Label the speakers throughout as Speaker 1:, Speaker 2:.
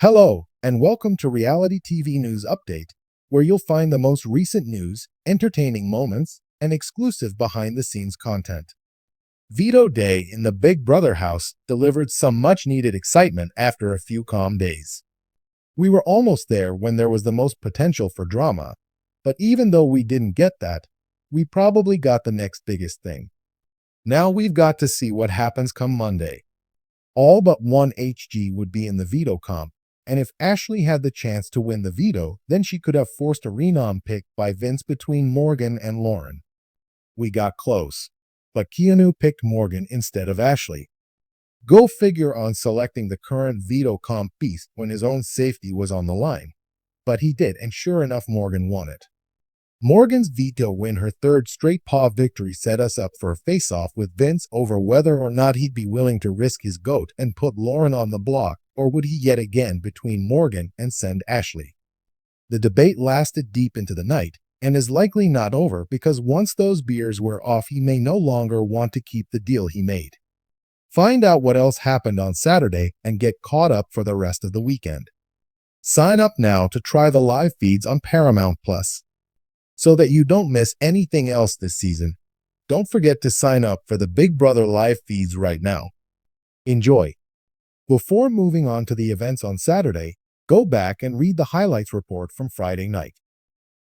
Speaker 1: Hello, and welcome to Reality TV News Update, where you'll find the most recent news, entertaining moments, and exclusive behind-the-scenes content. Veto Day in the Big Brother house delivered some much-needed excitement after a few calm days. We were almost there when there was the most potential for drama, but even though we didn't get that, we probably got the next biggest thing. Now we've got to see what happens come Monday. All but one HG would be in the veto comp, and if Ashley had the chance to win the veto, then she could have forced a renom pick by Vince between Morgan and Lauren. We got close, but Keanu picked Morgan instead of Ashley. Go figure on selecting the current veto comp beast when his own safety was on the line. But he did, and sure enough, Morgan won it. Morgan's veto win, her third straight paw victory, set us up for a face-off with Vince over whether or not he'd be willing to risk his goat and put Lauren on the block, or would he yet again between Morgan and send Ashley. The debate lasted deep into the night, and is likely not over because once those beers were off, he may no longer want to keep the deal he made. Find out what else happened on Saturday and get caught up for the rest of the weekend. Sign up now to try the live feeds on Paramount Plus, so that you don't miss anything else this season. Don't forget to sign up for the Big Brother live feeds right now. Enjoy. Before moving on to the events on Saturday, go back and read the highlights report from Friday night.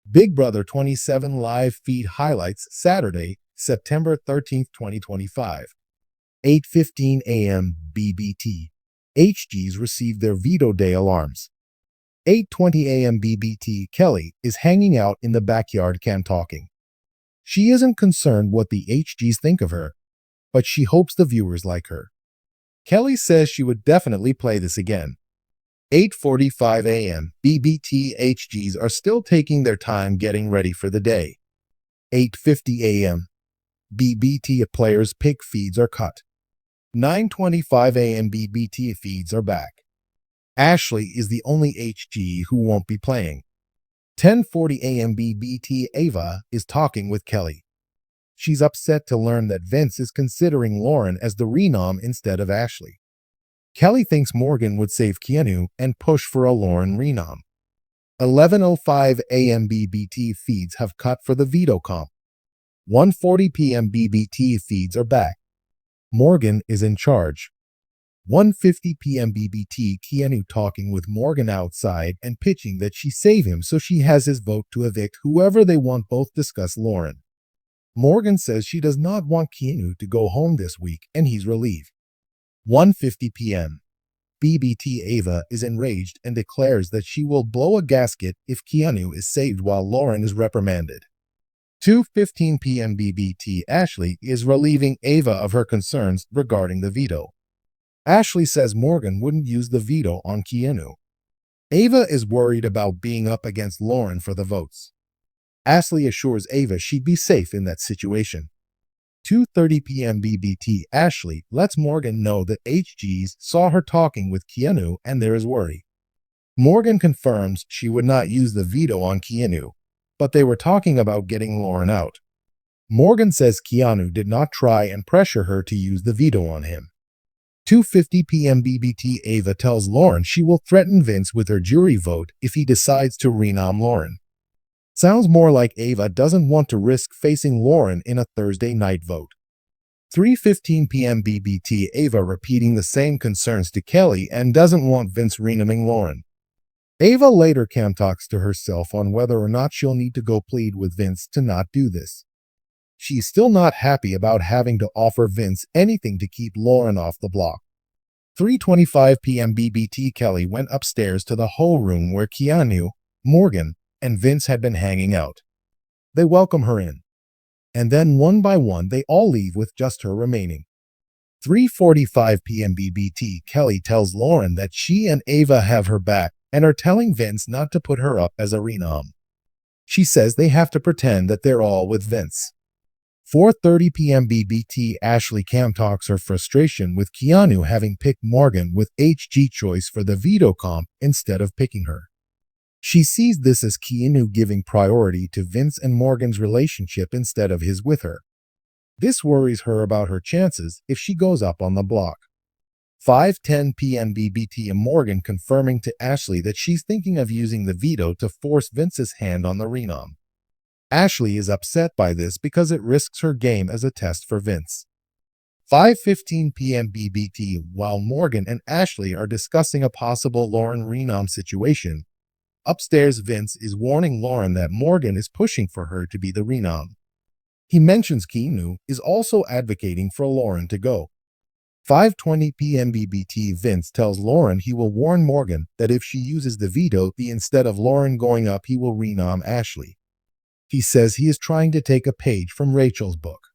Speaker 1: Big Brother 27 live feed highlights Saturday, September 13, 2025. 8:15 a.m. BBT. HGs received their veto day alarms. 8:20 a.m. BBT. Kelly is hanging out in the backyard talking. She isn't concerned what the HGs think of her, but she hopes the viewers like her. Kelly says she would definitely play this again. 8:45 a.m. BBT. HGs are still taking their time getting ready for the day. 8:50 a.m. BBT. Players' pick feeds are cut. 9:25 a.m. BBT. Feeds are back. Ashley is the only HG who won't be playing. 10:40 a.m. BBT. Ava is talking with Kelly. She's upset to learn that Vince is considering Lauren as the renom instead of Ashley. Kelly thinks Morgan would save Keanu and push for a Lauren renom. 11:05 a.m. BBT. Feeds have cut for the veto comp. 1:40 p.m. BBT. Feeds are back. Morgan is in charge. 1:50 p.m. BBT. Keanu talking with Morgan outside and pitching that she save him so she has his vote to evict whoever they want. Both discuss Lauren. Morgan says she does not want Keanu to go home this week, and he's relieved. 1:50 p.m. BBT. Ava is enraged and declares that she will blow a gasket if Keanu is saved while Lauren is reprimanded. 2:15 p.m. BBT. Ashley is relieving Ava of her concerns regarding the veto. Ashley says Morgan wouldn't use the veto on Keanu. Ava is worried about being up against Lauren for the votes. Ashley assures Ava she'd be safe in that situation. 2:30 p.m. BBT. Ashley lets Morgan know that HGs saw her talking with Keanu and there is worry. Morgan confirms she would not use the veto on Keanu, but they were talking about getting Lauren out. Morgan says Keanu did not try and pressure her to use the veto on him. 2:50 p.m. BBT. Ava tells Lauren she will threaten Vince with her jury vote if he decides to renom Lauren. Sounds more like Ava doesn't want to risk facing Lauren in a Thursday night vote. 3:15 p.m. BBT. Ava repeating the same concerns to Kelly and doesn't want Vince renoming Lauren. Ava later talks to herself on whether or not she'll need to go plead with Vince to not do this. She's still not happy about having to offer Vince anything to keep Lauren off the block. 3:25 p.m. BBT. Kelly went upstairs to the whole room where Keanu, Morgan, and Vince had been hanging out. They welcome her in. And then one by one they all leave with just her remaining. 3:45 p.m. BBT. Kelly tells Lauren that she and Ava have her back and are telling Vince not to put her up as a renom. She says they have to pretend that they're all with Vince. 4:30 p.m. BBT. Ashley talks her frustration with Keanu having picked Morgan with HG choice for the veto comp instead of picking her. She sees this as Keanu giving priority to Vince and Morgan's relationship instead of his with her. This worries her about her chances if she goes up on the block. 5:10 p.m. BBT and Morgan confirming to Ashley that she's thinking of using the veto to force Vince's hand on the renom. Ashley is upset by this because it risks her game as a test for Vince. 5:15 p.m. BBT. While Morgan and Ashley are discussing a possible Lauren renom situation, upstairs Vince is warning Lauren that Morgan is pushing for her to be the renom. He mentions Keanu is also advocating for Lauren to go. 5:20 p.m. BBT. Vince tells Lauren he will warn Morgan that if she uses the veto, instead of Lauren going up, he will renom Ashley. He says he is trying to take a page from Rachel's book.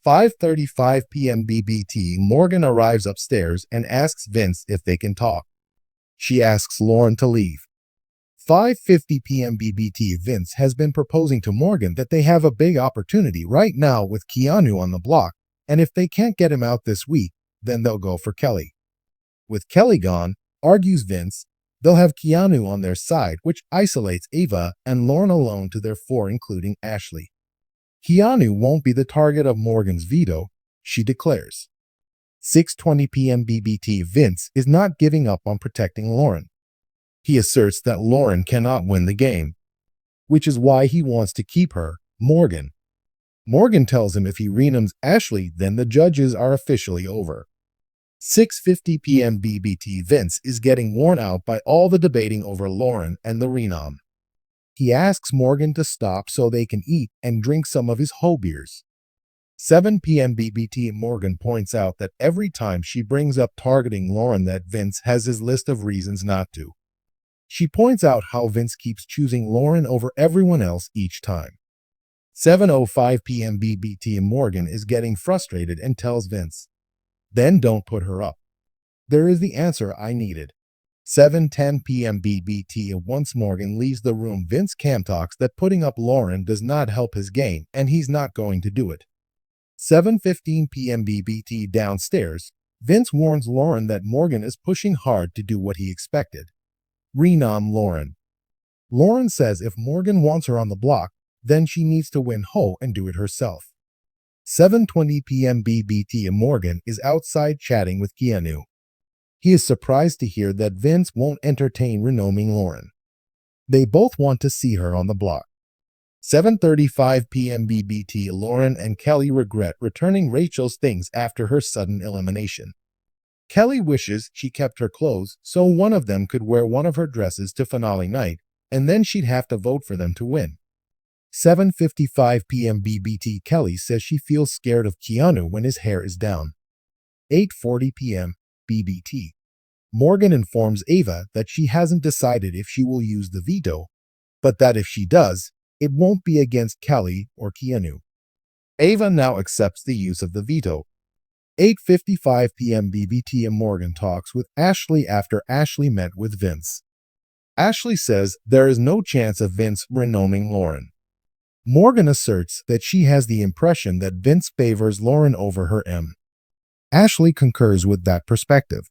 Speaker 1: 5:35 p.m. BBT. Morgan arrives upstairs and asks Vince if they can talk. She asks Lauren to leave. 5:50 p.m. BBT. Vince has been proposing to Morgan that they have a big opportunity right now with Keanu on the block, and if they can't get him out this week, then they'll go for Kelly. With Kelly gone, argues Vince, they'll have Keanu on their side, which isolates Ava and Lauren alone to their four, including Ashley. Keanu won't be the target of Morgan's veto, she declares. 6:20 p.m. BBT. Vince is not giving up on protecting Lauren. He asserts that Lauren cannot win the game, which is why he wants to keep her, Morgan. Morgan tells him if he renoms Ashley, then the judges are officially over. 6:50 p.m. BBT. Vince is getting worn out by all the debating over Lauren and the renom. He asks Morgan to stop so they can eat and drink some of his whole beers. 7 p.m. BBT. Morgan points out that every time she brings up targeting Lauren that Vince has his list of reasons not to. She points out how Vince keeps choosing Lauren over everyone else each time. 7:05 p.m. BBT. Morgan is getting frustrated and tells Vince, "Then don't put her up. There is the answer I needed." 7:10 p.m. BBT. Once Morgan leaves the room, Vince talks that putting up Lauren does not help his game, and he's not going to do it. 7:15 p.m. BBT. Downstairs, Vince warns Lauren that Morgan is pushing hard to do what he expected. Renom Lauren. Lauren says if Morgan wants her on the block, then she needs to win Ho and do it herself. 7:20 p.m. BBT. Morgan is outside chatting with Keanu. He is surprised to hear that Vince won't entertain renoming Lauren. They both want to see her on the block. 7:35 p.m. BBT. Lauren and Kelly regret returning Rachel's things after her sudden elimination. Kelly wishes she kept her clothes so one of them could wear one of her dresses to finale night, and then she'd have to vote for them to win. 7:55 p.m. BBT. Kelly says she feels scared of Keanu when his hair is down. 8:40 p.m. BBT. Morgan informs Ava that she hasn't decided if she will use the veto, but that if she does, it won't be against Kelly or Keanu. Ava now accepts the use of the veto. 8:55 p.m. BBT. Morgan talks with Ashley after Ashley met with Vince. Ashley says there is no chance of Vince renoming Lauren. Morgan asserts that she has the impression that Vince favors Lauren over her. Ashley concurs with that perspective.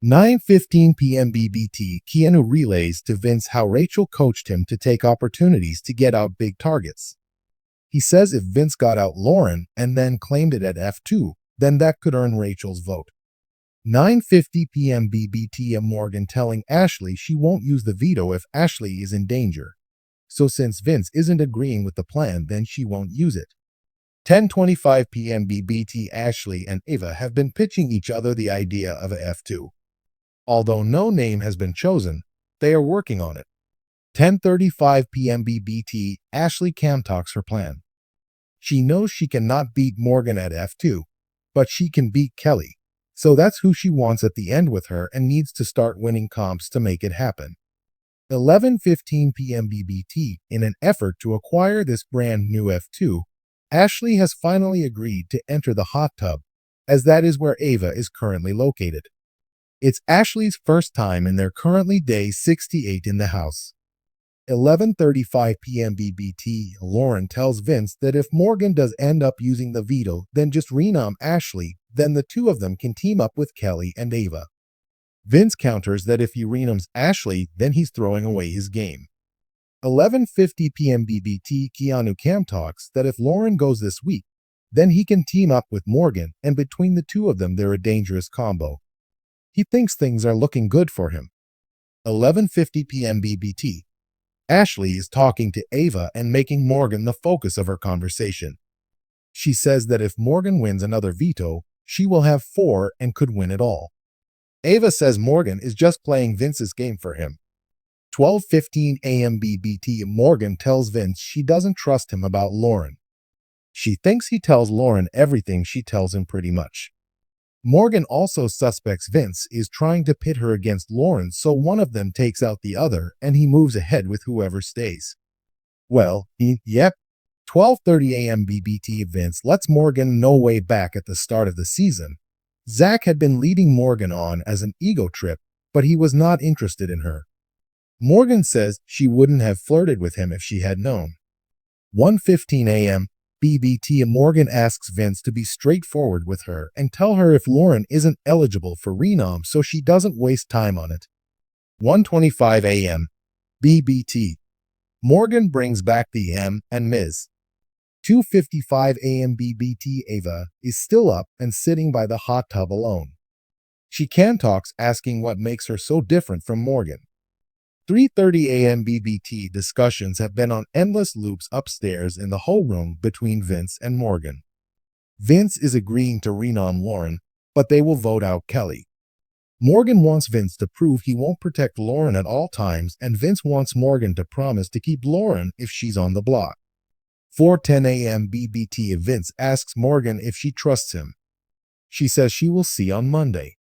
Speaker 1: 9:15 p.m. BBT. Keanu relays to Vince how Rachel coached him to take opportunities to get out big targets. He says if Vince got out Lauren and then claimed it at F2, then that could earn Rachel's vote. 9:50 p.m. BBT. Morgan telling Ashley she won't use the veto if Ashley is in danger. So since Vince isn't agreeing with the plan, then she won't use it. 10:25 p.m. BBT. Ashley and Ava have been pitching each other the idea of a F2. Although no name has been chosen, they are working on it. 10:35 p.m. BBT. Ashley talks her plan. She knows she cannot beat Morgan at F2, but she can beat Kelly. So that's who she wants at the end with her and needs to start winning comps to make it happen. 11:15 p.m. BBT. In an effort to acquire this brand new F2, Ashley has finally agreed to enter the hot tub, as that is where Ava is currently located. It's Ashley's first time and they're currently day 68 in the house. 11:35 p.m. BBT. Lauren tells Vince that if Morgan does end up using the veto, then just renom Ashley, then the two of them can team up with Kelly and Ava. Vince counters that if he renoms Ashley, then he's throwing away his game. 11:50 p.m. BBT. Keanu talks that if Lauren goes this week, then he can team up with Morgan, and between the two of them they're a dangerous combo. He thinks things are looking good for him. 11:50 p.m. BBT. Ashley is talking to Ava and making Morgan the focus of her conversation. She says that if Morgan wins another veto, she will have 4 and could win it all. Ava says Morgan is just playing Vince's game for him. 12:15 a.m. BBT. Morgan tells Vince she doesn't trust him about Lauren. She thinks he tells Lauren everything she tells him pretty much. Morgan also suspects Vince is trying to pit her against Lauren, so one of them takes out the other and he moves ahead with whoever stays. Well, yep. 12:30 a.m. BBT. Vince lets Morgan know way back at the start of the season. Zach had been leading Morgan on as an ego trip, but he was not interested in her. Morgan says she wouldn't have flirted with him if she had known. 1:15 a.m. BBT. Morgan asks Vince to be straightforward with her and tell her if Lauren isn't eligible for renom so she doesn't waste time on it. 1:25 a.m. BBT. Morgan brings back the M and Ms. 2:55 a.m. BBT. Ava is still up and sitting by the hot tub alone. She can talks asking what makes her so different from Morgan. 3:30 a.m. BBT. Discussions have been on endless loops upstairs in the whole room between Vince and Morgan. Vince is agreeing to renom Lauren, but they will vote out Kelly. Morgan wants Vince to prove he won't protect Lauren at all times, and Vince wants Morgan to promise to keep Lauren if she's on the block. 4:10 a.m. BBT. Vince asks Morgan if she trusts him. She says she will see on Monday.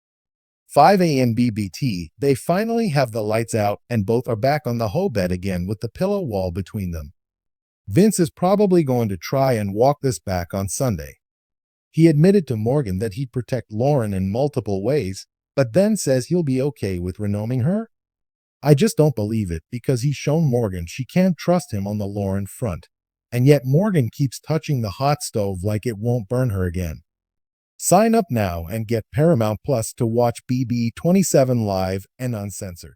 Speaker 1: 5 a.m. BBT. They finally have the lights out and both are back on the whole bed again with the pillow wall between them. Vince is probably going to try and walk this back on Sunday. He admitted to Morgan that he'd protect Lauren in multiple ways, but then says he'll be okay with renoming her. I just don't believe it because he's shown Morgan she can't trust him on the Lauren front, and yet Morgan keeps touching the hot stove like it won't burn her again. Sign up now and get Paramount Plus to watch BB27 live and uncensored.